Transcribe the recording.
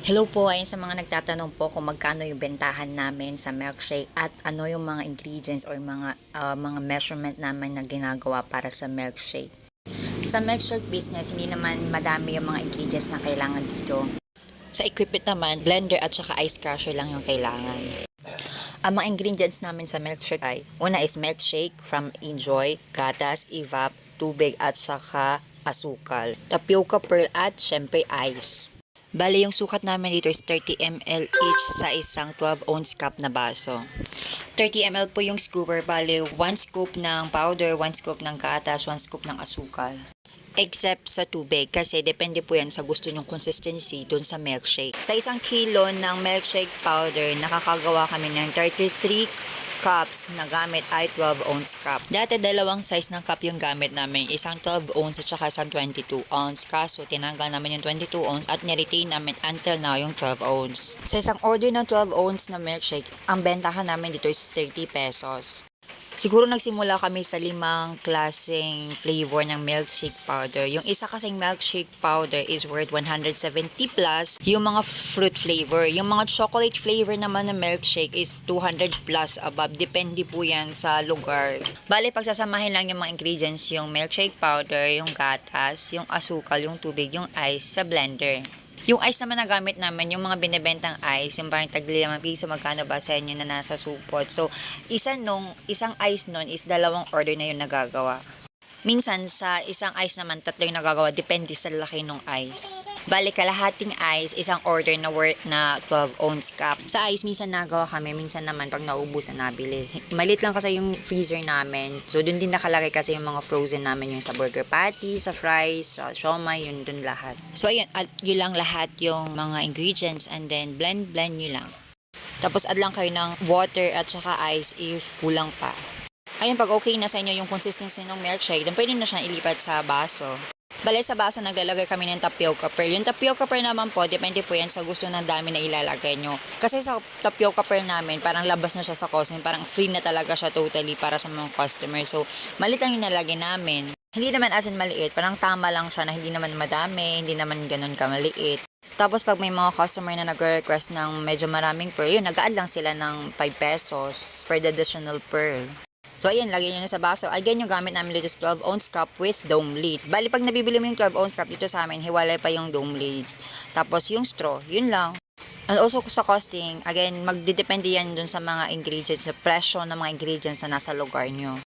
Hello po, ayun sa mga nagtatanong po kung magkano yung bentahan namin sa milkshake at ano yung mga ingredients or mga measurement namin na ginagawa para sa milkshake. Sa milkshake business, hindi naman madami yung mga ingredients na kailangan dito. Sa equipment naman, blender at saka ice crusher lang yung kailangan. Ang mga ingredients namin sa milkshake ay, una is milkshake from Enjoy, gatas, evap, tubig at saka asukal, tapioca pearl at syempre ice. Bale, yung sukat namin dito is 30 ml each sa isang 12 ounce cup na baso. 30 ml po yung scooper, bale 1 scoop ng powder, 1 scoop ng gatas, 1 scoop ng asukal. Except sa tubig kasi depende po yan sa gusto nyong consistency dun sa milkshake. Sa isang kilo ng milkshake powder, nakakagawa kami ng 33 cups na gamit ay 12 ounce cup. Dati dalawang size ng cup yung gamit namin, isang 12 ounce at saka isang 22 ounce. Kaso tinanggal namin yung 22 ounce at niretain namin until now yung 12 ounce. Sa isang order ng 12 ounce na milkshake, ang bentahan namin dito is 30 pesos. Siguro nagsimula kami sa 5 klaseng flavor ng milkshake powder. Yung isa kasing milkshake powder is worth 170 plus yung mga fruit flavor. Yung mga chocolate flavor naman ng milkshake is 200 plus above. Depende po yan sa lugar. Bale, pagsasamahin lang yung mga ingredients, yung milkshake powder, yung gatas, yung asukal, yung tubig, yung ice sa blender. Yung ice naman na gamit namin, yung mga binibentang ice, yung parang tagli 5 piso, magkano ba sa inyo na nasa supot. So, isang ice nun is 2 order na yung nagagawa. Minsan, sa isang ice naman, 3 yung nagagawa, depende sa laki ng ice. Bali, kalahating ice, isang order na worth na 12 ounce cup. Sa ice, minsan nagawa kami, minsan naman pag naubusan nabili. Malit lang kasi yung freezer namin. So, dun din nakalagay kasi yung mga frozen namin, yung sa burger patty, sa fries, sa siomai, yun dun lahat. So, ayun, yun lang lahat yung mga ingredients and then blend nyo lang. Tapos, add lang kayo ng water at saka ice if kulang pa. Ayun, pag okay na sa inyo yung consistency ng milkshake, then pwede na siyang ilipat sa baso. Bale, sa baso naglalagay kami ng tapioca pearl. Yung tapioca pearl naman po, depende po yan sa gusto ng dami na ilalagay nyo. Kasi sa tapioca pearl namin, parang labas na siya sa costing, parang free na talaga siya totally para sa mga customer. So, malit lang yung nalagay namin. Hindi naman as in maliit, parang tama lang siya na hindi naman madami, hindi naman ganun kamaliit. Tapos pag may mga customer na nag-request ng medyo maraming pearl, yun, nag-add lang sila ng 5 pesos for the additional pearl. So, ayan, lagyan nyo na sa baso. Again, yung gamit namin dito is 12 ounce cup with dome lid. Bali, pag nabibili mo yung 12 ounce cup dito sa amin, hiwalay pa yung dome lid. Tapos, yung straw, yun lang. And also, sa costing, again, magdidepende yan dun sa mga ingredients, sa presyo ng mga ingredients na nasa lugar nyo.